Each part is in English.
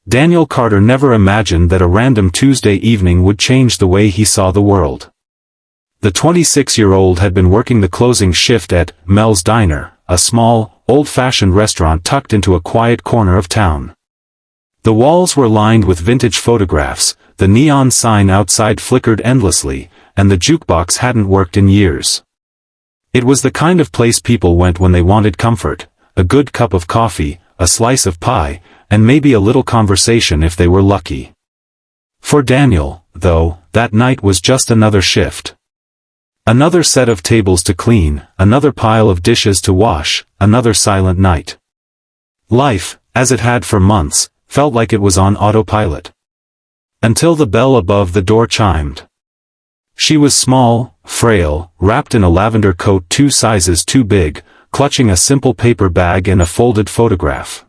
Daniel Carter never imagined that a random Tuesday evening would change the way he saw the world. The 26-year-old had been working the closing shift at Mel's Diner, a small, old-fashioned restaurant tucked into a quiet corner of town. The walls were lined with vintage photographs, the neon sign outside flickered endlessly, and the jukebox hadn't worked in years. It was the kind of place people went when they wanted comfort, a good cup of coffee, a slice of pie, and maybe a little conversation if they were lucky. For Daniel, though, that night was just another shift. Another set of tables to clean, another pile of dishes to wash, another silent night. Life, as it had for months, felt like it was on autopilot. Until the bell above the door chimed. She was small, frail, wrapped in a lavender coat 2 sizes too big, clutching a simple paper bag and a folded photograph.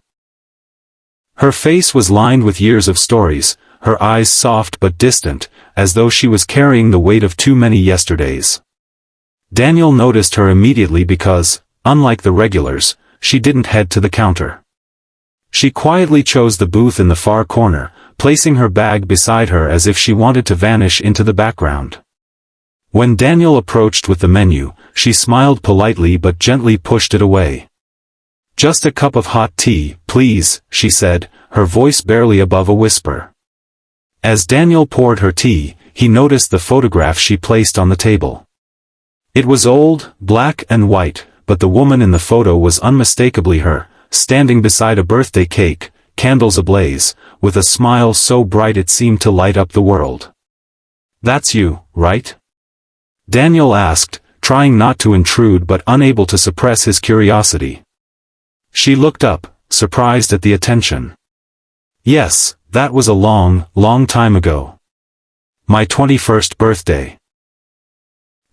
Her face was lined with years of stories, her eyes soft but distant, as though she was carrying the weight of too many yesterdays. Daniel noticed her immediately because, unlike the regulars, she didn't head to the counter. She quietly chose the booth in the far corner, placing her bag beside her as if she wanted to vanish into the background. When Daniel approached with the menu, she smiled politely but gently pushed it away. "Just a cup of hot tea, please," she said, her voice barely above a whisper. As Daniel poured her tea, he noticed the photograph she placed on the table. It was old, black and white, but the woman in the photo was unmistakably her, standing beside a birthday cake, candles ablaze, with a smile so bright it seemed to light up the world. "That's you, right?" Daniel asked, trying not to intrude but unable to suppress his curiosity. She looked up, surprised at the attention. "Yes, that was a long, long time ago. My 21st birthday."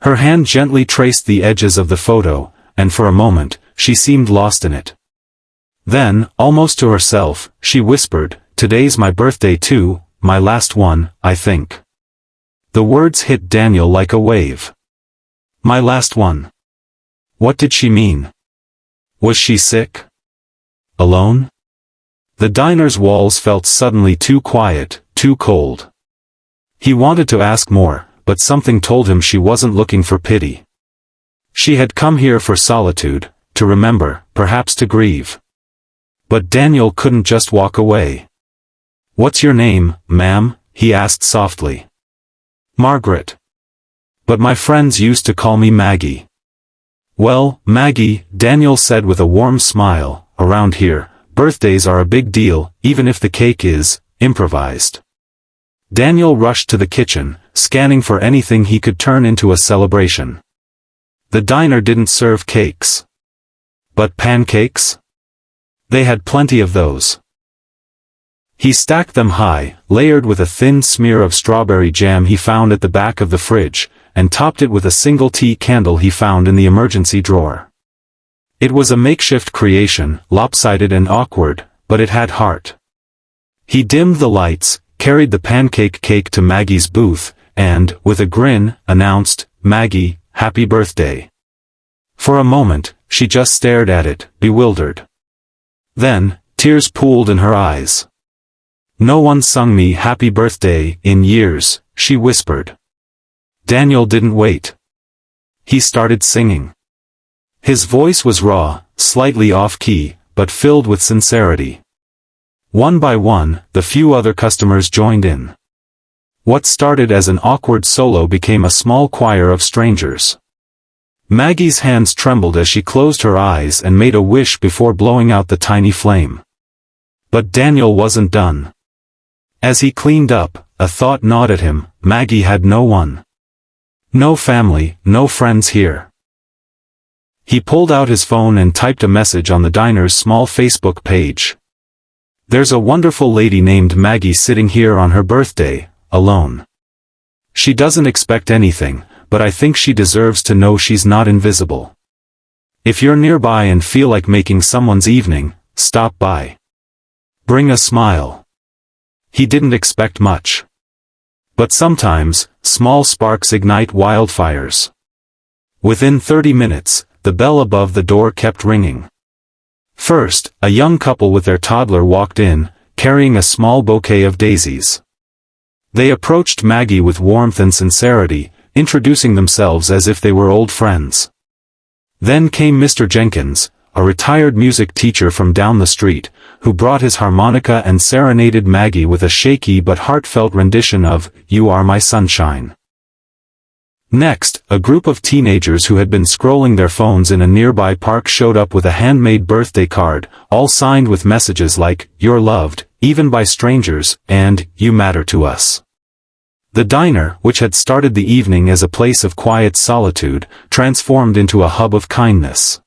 Her hand gently traced the edges of the photo, and for a moment, she seemed lost in it. Then, almost to herself, she whispered, "Today's my birthday too, my last one, I think." The words hit Daniel like a wave. My last one. What did she mean? Was she sick? Alone? The diner's walls felt suddenly too quiet, too cold. He wanted to ask more, but something told him she wasn't looking for pity. She had come here for solitude, to remember, perhaps to grieve. But Daniel couldn't just walk away. "What's your name, ma'am?" he asked softly. "Margaret. But my friends used to call me Maggie." "Well, Maggie," Daniel said with a warm smile, "around here, birthdays are a big deal, even if the cake is improvised." Daniel rushed to the kitchen, scanning for anything he could turn into a celebration. The diner didn't serve cakes. But pancakes? They had plenty of those. He stacked them high, layered with a thin smear of strawberry jam he found at the back of the fridge, and topped it with a single tea candle he found in the emergency drawer. It was a makeshift creation, lopsided and awkward, but it had heart. He dimmed the lights, carried the pancake cake to Maggie's booth, and, with a grin, announced, "Maggie, happy birthday." For a moment, she just stared at it, bewildered. Then, tears pooled in her eyes. "No one sung me happy birthday in years," she whispered. Daniel didn't wait. He started singing. His voice was raw, slightly off-key, but filled with sincerity. One by one, the few other customers joined in. What started as an awkward solo became a small choir of strangers. Maggie's hands trembled as she closed her eyes and made a wish before blowing out the tiny flame. But Daniel wasn't done. As he cleaned up, a thought gnawed at him. Maggie had no one. No family, no friends here. He pulled out his phone and typed a message on the diner's small Facebook page. "There's a wonderful lady named Maggie sitting here on her birthday, alone. She doesn't expect anything, but I think she deserves to know she's not invisible. If you're nearby and feel like making someone's evening, stop by. Bring a smile." He didn't expect much. But sometimes, small sparks ignite wildfires. Within 30 minutes, the bell above the door kept ringing. First, a young couple with their toddler walked in, carrying a small bouquet of daisies. They approached Maggie with warmth and sincerity, introducing themselves as if they were old friends. Then came Mr. Jenkins, a retired music teacher from down the street, who brought his harmonica and serenaded Maggie with a shaky but heartfelt rendition of "You Are My Sunshine." Next, a group of teenagers who had been scrolling their phones in a nearby park showed up with a handmade birthday card, all signed with messages like, "You're loved, even by strangers," and "You matter to us." The diner, which had started the evening as a place of quiet solitude, transformed into a hub of kindness.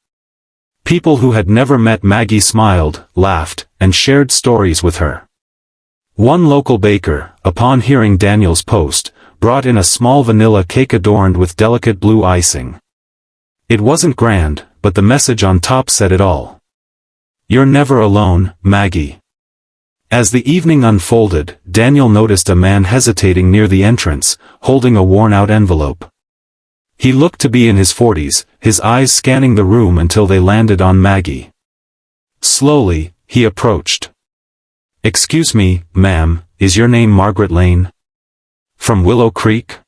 People who had never met Maggie smiled, laughed, and shared stories with her. One local baker, upon hearing Daniel's post, brought in a small vanilla cake adorned with delicate blue icing. It wasn't grand, but the message on top said it all. "You're never alone, Maggie." As the evening unfolded, Daniel noticed a man hesitating near the entrance, holding a worn-out envelope. He looked to be in his 40s, his eyes scanning the room until they landed on Maggie. Slowly, he approached. "Excuse me, ma'am, is your name Margaret Lane? From Willow Creek?"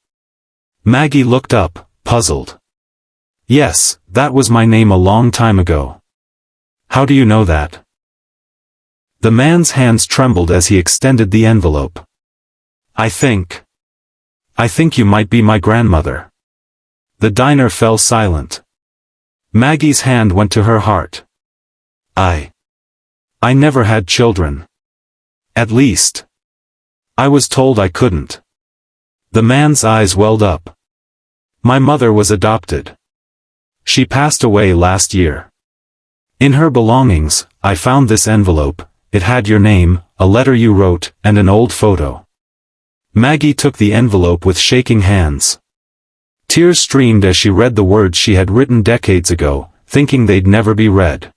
Maggie looked up, puzzled. "Yes, that was my name a long time ago." "How do you know that?" The man's hands trembled as he extended the envelope. I think you might be my grandmother." The diner fell silent. Maggie's hand went to her heart. I never had children. At least, I was told I couldn't." The man's eyes welled up. "My mother was adopted. She passed away last year. In her belongings, I found this envelope. It had your name, a letter you wrote, and an old photo." Maggie took the envelope with shaking hands. Tears streamed as she read the words she had written decades ago, thinking they'd never be read.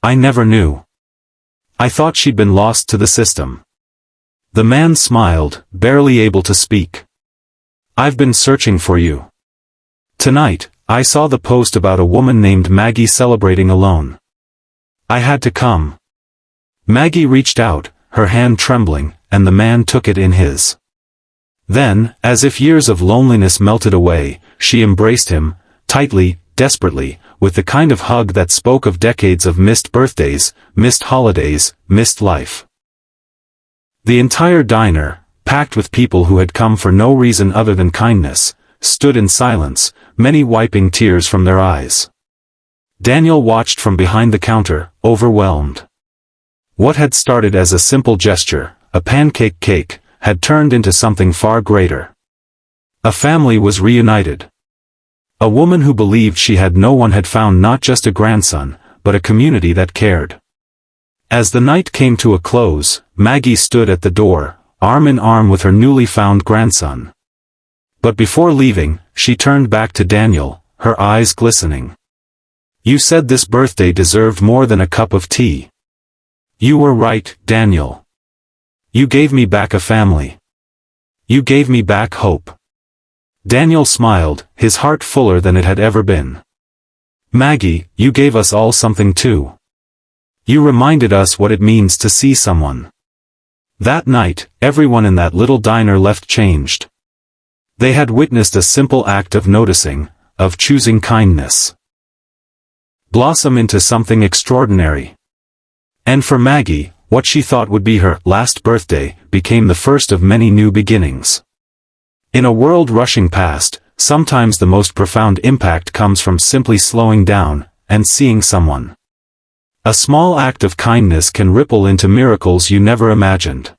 "I never knew. I thought she'd been lost to the system." The man smiled, barely able to speak. "I've been searching for you. Tonight, I saw the post about a woman named Maggie celebrating alone. I had to come." Maggie reached out, her hand trembling, and the man took it in his. Then, as if years of loneliness melted away, she embraced him, tightly, desperately, with the kind of hug that spoke of decades of missed birthdays, missed holidays, missed life. The entire diner, packed with people who had come for no reason other than kindness, stood in silence, many wiping tears from their eyes. Daniel watched from behind the counter, overwhelmed. What had started as a simple gesture, a pancake cake, had turned into something far greater. A family was reunited. A woman who believed she had no one had found not just a grandson, but a community that cared. As the night came to a close, Maggie stood at the door, arm in arm with her newly found grandson. But before leaving, she turned back to Daniel, her eyes glistening. "You said this birthday deserved more than a cup of tea. You were right, Daniel. You gave me back a family. You gave me back hope." Daniel smiled, his heart fuller than it had ever been. "Maggie, you gave us all something too. You reminded us what it means to see someone." That night, everyone in that little diner left changed. They had witnessed a simple act of noticing, of choosing kindness, blossom into something extraordinary. And for Maggie, what she thought would be her last birthday became the first of many new beginnings. In a world rushing past, sometimes the most profound impact comes from simply slowing down and seeing someone. A small act of kindness can ripple into miracles you never imagined.